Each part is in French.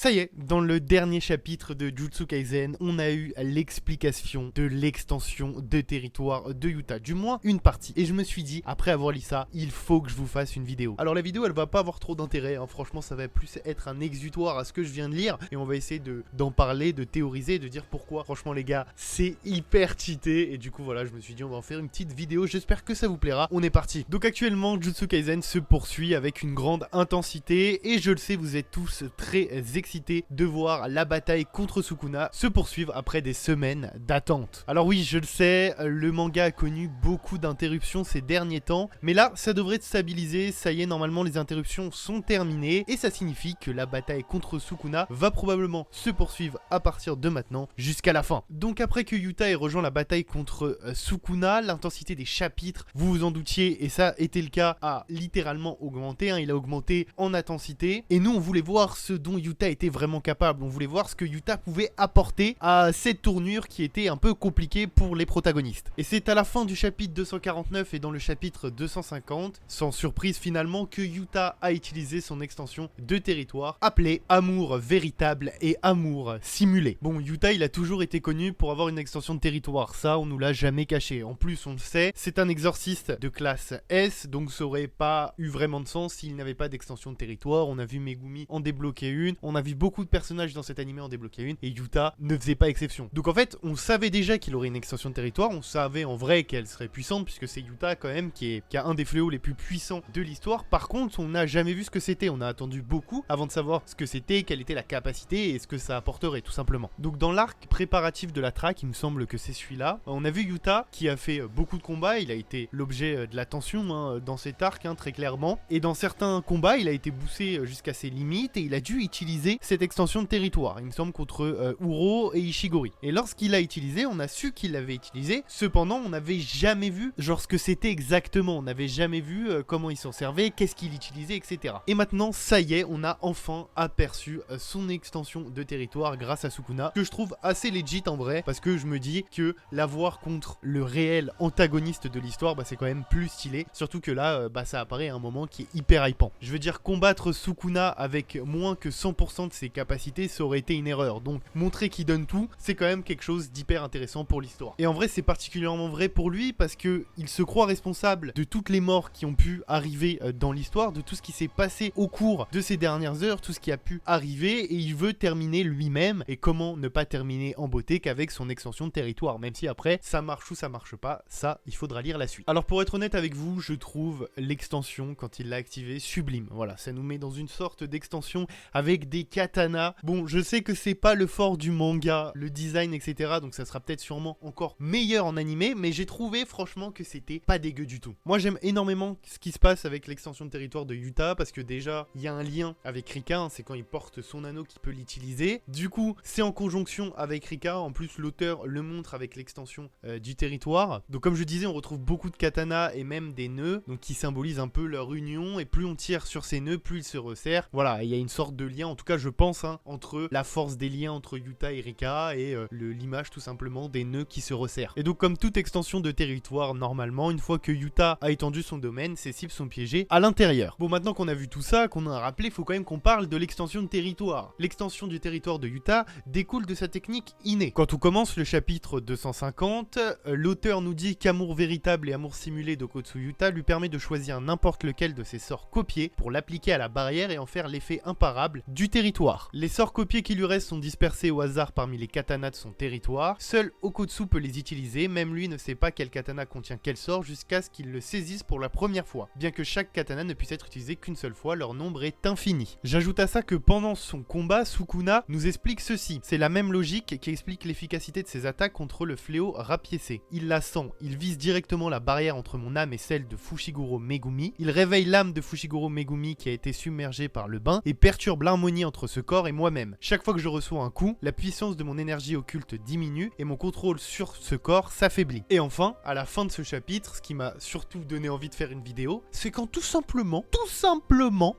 Ça y est, dans le dernier chapitre de Jujutsu Kaisen, on a eu l'explication de l'extension de territoire de Yuta, du moins une partie. Et je me suis dit, après avoir lu ça, il faut que je vous fasse une vidéo. Alors la vidéo, elle va pas avoir trop d'intérêt, hein. Franchement, ça va plus être un exutoire à ce que je viens de lire. Et on va essayer d'en parler, de théoriser, de dire pourquoi. Franchement les gars, c'est hyper cheaté. Et du coup voilà, je me suis dit, on va en faire une petite vidéo. J'espère que ça vous plaira. On est parti. Donc actuellement, Jujutsu Kaisen se poursuit avec une grande intensité. Et je le sais, vous êtes tous très excités de voir la bataille contre Sukuna se poursuivre après des semaines d'attente. Alors oui, je le sais, le manga a connu beaucoup d'interruptions ces derniers temps, mais là, ça devrait se stabiliser. Ça y est, normalement, les interruptions sont terminées et ça signifie que la bataille contre Sukuna va probablement se poursuivre à partir de maintenant jusqu'à la fin. Donc après que Yuta ait rejoint la bataille contre Sukuna, l'intensité des chapitres, vous vous en doutiez, et ça était le cas, a littéralement augmenté, hein. Il a augmenté en intensité et nous on voulait voir ce dont Yuta était vraiment capable. On voulait voir ce que Yuta pouvait apporter à cette tournure qui était un peu compliquée pour les protagonistes. Et c'est à la fin du chapitre 249 et dans le chapitre 250, sans surprise finalement, que Yuta a utilisé son extension de territoire appelée Amour véritable et Amour simulé. Bon, Yuta il a toujours été connu pour avoir une extension de territoire, ça on nous l'a jamais caché. En plus on le sait, c'est un exorciste de classe S, donc ça aurait pas eu vraiment de sens s'il n'avait pas d'extension de territoire. On a vu Megumi en débloquer une, on a vu beaucoup de personnages dans cet anime en débloquer une, et Yuta ne faisait pas exception. Donc en fait, on savait déjà qu'il aurait une extension de territoire, on savait en vrai qu'elle serait puissante, puisque c'est Yuta quand même qui a un des fléaux les plus puissants de l'histoire. Par contre, on n'a jamais vu ce que c'était, on a attendu beaucoup avant de savoir ce que c'était, quelle était la capacité et ce que ça apporterait tout simplement. Donc dans l'arc préparatif de la track, il me semble que c'est celui-là, on a vu Yuta qui a fait beaucoup de combats, il a été l'objet de l'attention dans cet arc, très clairement, et dans certains combats, il a été poussé jusqu'à ses limites et il a dû utiliser cette extension de territoire, il me semble contre Uro et Ishigori. Et lorsqu'il l'a utilisé, on a su qu'il l'avait utilisé, cependant on n'avait jamais vu genre ce que c'était exactement, on n'avait jamais vu comment il s'en servait, qu'est-ce qu'il utilisait, etc. Et maintenant, ça y est, on a enfin aperçu son extension de territoire grâce à Sukuna, que je trouve assez legit en vrai, parce que je me dis que l'avoir contre le réel antagoniste de l'histoire, c'est quand même plus stylé, surtout que là, ça apparaît à un moment qui est hyper hypant. Je veux dire, combattre Sukuna avec moins que 100% de ses capacités, ça aurait été une erreur. Donc montrer qu'il donne tout, c'est quand même quelque chose d'hyper intéressant pour l'histoire. Et en vrai, c'est particulièrement vrai pour lui parce que il se croit responsable de toutes les morts qui ont pu arriver dans l'histoire, de tout ce qui s'est passé au cours de ces dernières heures, tout ce qui a pu arriver, et il veut terminer lui-même. Et comment ne pas terminer en beauté qu'avec son extension de territoire, même si après ça marche ou ça marche pas, ça il faudra lire la suite. Alors pour être honnête avec vous, je trouve l'extension quand il l'a activée sublime. Voilà, ça nous met dans une sorte d'extension avec des katanas. Bon, je sais que c'est pas le fort du manga, le design, etc. Donc ça sera peut-être sûrement encore meilleur en animé, mais j'ai trouvé franchement que c'était pas dégueu du tout. Moi j'aime énormément ce qui se passe avec l'extension de territoire de Yuta, parce que déjà il y a un lien avec Rika, c'est quand il porte son anneau qu'il peut l'utiliser. Du coup c'est en conjonction avec Rika, en plus l'auteur le montre avec l'extension du territoire. Donc comme je disais, on retrouve beaucoup de katanas et même des nœuds, donc qui symbolisent un peu leur union, et plus on tire sur ces nœuds, plus ils se resserrent. Voilà, il y a une sorte de lien, en tout cas je pense, entre la force des liens entre Yuta et Rika et l'image tout simplement des nœuds qui se resserrent. Et donc comme toute extension de territoire, normalement, une fois que Yuta a étendu son domaine, ses cibles sont piégées à l'intérieur. Bon, maintenant qu'on a vu tout ça, qu'on a rappelé, il faut quand même qu'on parle de l'extension de territoire. L'extension du territoire de Yuta découle de sa technique innée. Quand on commence le chapitre 250, l'auteur nous dit qu'amour véritable et amour simulé d'Okotsu Yuta lui permet de choisir n'importe lequel de ses sorts copiés pour l'appliquer à la barrière et en faire l'effet imparable du territoire. Les sorts copiés qui lui restent sont dispersés au hasard parmi les katanas de son territoire. Seul Okotsu peut les utiliser, même lui ne sait pas quel katana contient quel sort jusqu'à ce qu'il le saisisse pour la première fois. Bien que chaque katana ne puisse être utilisé qu'une seule fois, leur nombre est infini. J'ajoute à ça que pendant son combat, Sukuna nous explique ceci. C'est la même logique qui explique l'efficacité de ses attaques contre le fléau rapiécé. Il la sent, il vise directement la barrière entre mon âme et celle de Fushiguro Megumi. Il réveille l'âme de Fushiguro Megumi qui a été submergée par le bain et perturbe l'harmonie entre ce corps et moi-même. Chaque fois que je reçois un coup, la puissance de mon énergie occulte diminue et mon contrôle sur ce corps s'affaiblit. Et enfin, à la fin de ce chapitre, ce qui m'a surtout donné envie de faire une vidéo, c'est quand tout simplement,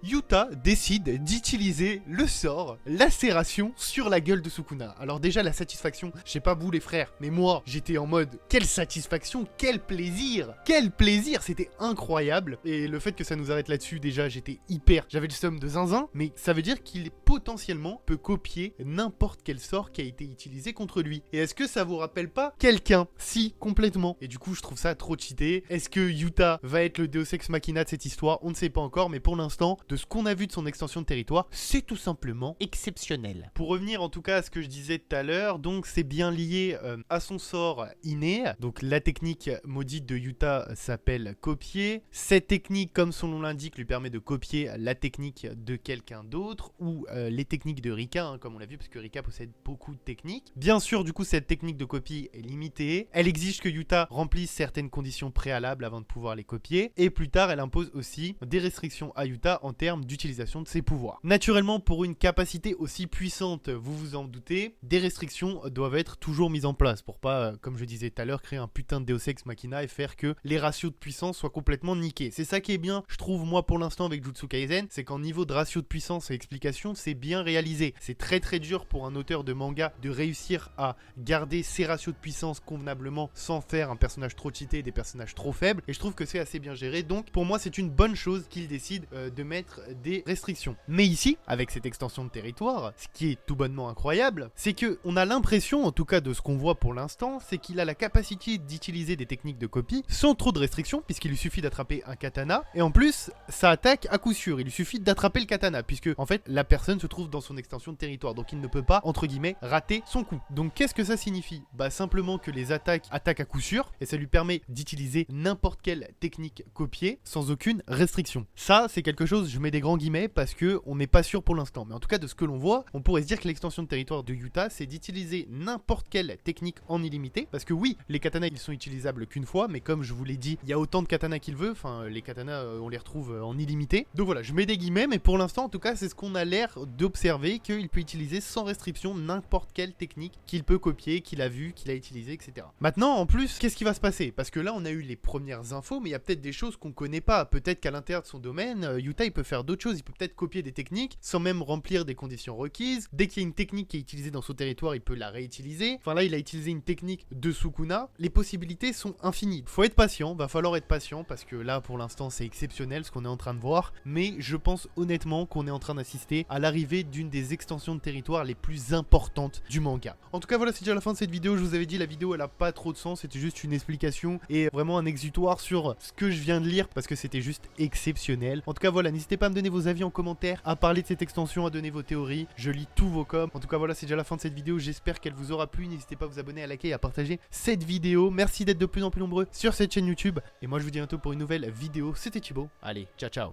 Yuta décide d'utiliser le sort lacération sur la gueule de Sukuna. Alors déjà la satisfaction, je sais pas vous les frères, mais moi j'étais en mode quelle satisfaction, quel plaisir, c'était incroyable. Et le fait que ça nous arrête là-dessus, déjà j'étais j'avais le seum de zinzin, mais ça veut dire qu'il potentiellement peut copier n'importe quel sort qui a été utilisé contre lui. Et est-ce que ça vous rappelle pas quelqu'un? Si, complètement. Et du coup, je trouve ça trop cheaté. Est-ce que Yuta va être le Deus Ex Machina de cette histoire? On ne sait pas encore, mais pour l'instant, de ce qu'on a vu de son extension de territoire, c'est tout simplement exceptionnel. Pour revenir en tout cas à ce que je disais tout à l'heure, donc c'est bien lié à son sort inné. Donc la technique maudite de Yuta s'appelle copier. Cette technique, comme son nom l'indique, lui permet de copier la technique de quelqu'un d'autre ou les techniques de Rika, hein, comme on l'a vu, parce que Rika possède beaucoup de techniques. Bien sûr, du coup, cette technique de copie est limitée. Elle exige que Yuta remplisse certaines conditions préalables avant de pouvoir les copier. Et plus tard, elle impose aussi des restrictions à Yuta en termes d'utilisation de ses pouvoirs. Naturellement, pour une capacité aussi puissante, vous vous en doutez, des restrictions doivent être toujours mises en place pour pas, comme je disais tout à l'heure, créer un putain de Deus Ex Machina et faire que les ratios de puissance soient complètement niqués. C'est ça qui est bien, je trouve, moi, pour l'instant, avec Jujutsu Kaisen, c'est qu'en niveau de ratio de puissance et explication, c'est bien réalisé. C'est très très dur pour un auteur de manga de réussir à garder ses ratios de puissance convenablement sans faire un personnage trop cheaté et des personnages trop faibles. Et je trouve que c'est assez bien géré. Donc, pour moi, c'est une bonne chose qu'il décide de mettre des restrictions. Mais ici, avec cette extension de territoire, ce qui est tout bonnement incroyable, c'est que on a l'impression, en tout cas de ce qu'on voit pour l'instant, c'est qu'il a la capacité d'utiliser des techniques de copie sans trop de restrictions, puisqu'il lui suffit d'attraper un katana. Et en plus, ça attaque à coup sûr. Il lui suffit d'attraper le katana, puisque en fait, la personne se trouve dans son extension de territoire. Donc, il ne peut pas, entre guillemets, rater son coup. Donc, qu'est-ce que ça signifie? Bah, simplement que les attaques attaquent à coup sûr, et ça lui permet d'utiliser n'importe quelle technique copiée sans aucune restriction. Ça, c'est quelque chose, je mets des grands guillemets, parce que on n'est pas sûr pour l'instant. Mais en tout cas, de ce que l'on voit, on pourrait se dire que l'extension de territoire de Yuta, c'est d'utiliser n'importe quelle technique en illimité. Parce que oui, les katanas, ils sont utilisables qu'une fois, mais comme je vous l'ai dit, il y a autant de katanas qu'il veut. Enfin, les katanas, on les retrouve en illimité. Donc voilà, je mets des guillemets, mais pour l'instant, en tout cas, c'est ce qu'on a l'air d'observer, qu'il peut utiliser sans restriction n'importe quelle technique qu'il peut copier, qu'il a vu, qu'il a utilisé, etc. Maintenant, en plus, qu'est-ce qui va se passer? Parce que là, on a eu les premières infos, mais il y a peut-être des choses qu'on connaît pas. Peut-être qu'à l'intérieur de son domaine, Yuta, il peut faire d'autres choses. Il peut peut-être copier des techniques sans même remplir des conditions requises. Dès qu'il y a une technique qui est utilisée dans son territoire, il peut la réutiliser. Enfin là, il a utilisé une technique de Sukuna. Les possibilités sont infinies. Faut être patient, va falloir être patient parce que là, pour l'instant, c'est exceptionnel ce qu'on est en train de voir. Mais je pense honnêtement qu'on est en train d'assister à l'arrivée d'une des extensions de territoire les plus importantes du manga. En tout cas, voilà, c'est déjà la fin de cette vidéo. Je vous avais dit, la vidéo, elle a pas trop de sens. C'était juste une explication et vraiment un exutoire sur ce que je viens de lire parce que c'était juste exceptionnel. En tout cas, voilà, n'hésitez pas à me donner vos avis en commentaire, à parler de cette extension, à donner vos théories. Je lis tous vos coms. En tout cas, voilà, c'est déjà la fin de cette vidéo. J'espère qu'elle vous aura plu. N'hésitez pas à vous abonner, à liker et à partager cette vidéo. Merci d'être de plus en plus nombreux sur cette chaîne YouTube. Et moi, je vous dis à bientôt pour une nouvelle vidéo. C'était Thibaut. Allez, ciao, ciao.